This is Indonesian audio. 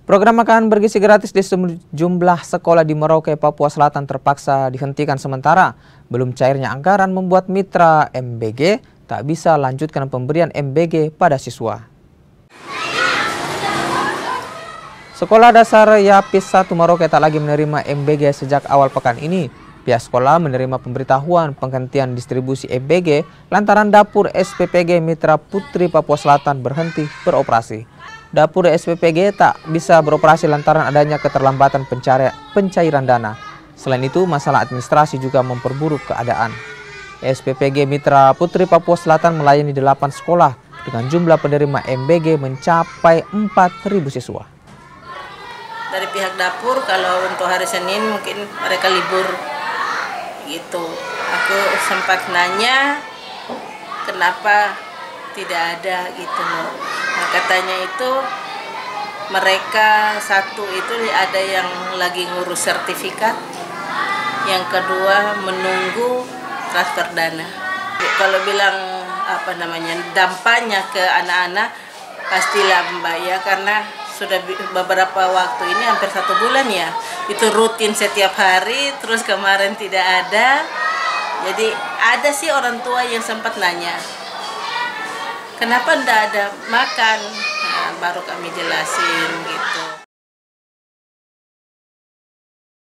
Program makan bergizi gratis di sejumlah sekolah di Merauke, Papua Selatan terpaksa dihentikan sementara. Belum cairnya anggaran membuat mitra MBG tak bisa lanjutkan pemberian MBG pada siswa. Sekolah Dasar Yapis 1 Merauke tak lagi menerima MBG sejak awal pekan ini. Pihak sekolah menerima pemberitahuan penghentian distribusi MBG lantaran dapur SPPG Mitra Putri Papua Selatan berhenti beroperasi. Dapur SPPG tak bisa beroperasi lantaran adanya keterlambatan pencairan dana. Selain itu, masalah administrasi juga memperburuk keadaan. SPPG Mitra Putri Papua Selatan melayani 8 sekolah dengan jumlah penerima MBG mencapai 4.000 siswa. Dari pihak dapur, kalau untuk hari Senin mungkin mereka libur gitu. Aku sempat nanya kenapa tidak ada gitu loh. Nah, katanya itu mereka satu itu ada yang lagi ngurus sertifikat, yang kedua menunggu transfer dana. Kalau bilang dampaknya ke anak-anak pastilah Mbak ya, karena sudah beberapa waktu ini hampir 1 bulan ya, itu rutin setiap hari, terus kemarin tidak ada. Jadi ada sih orang tua yang sempat nanya, kenapa ndak ada makan? Nah, baru kami jelasin gitu.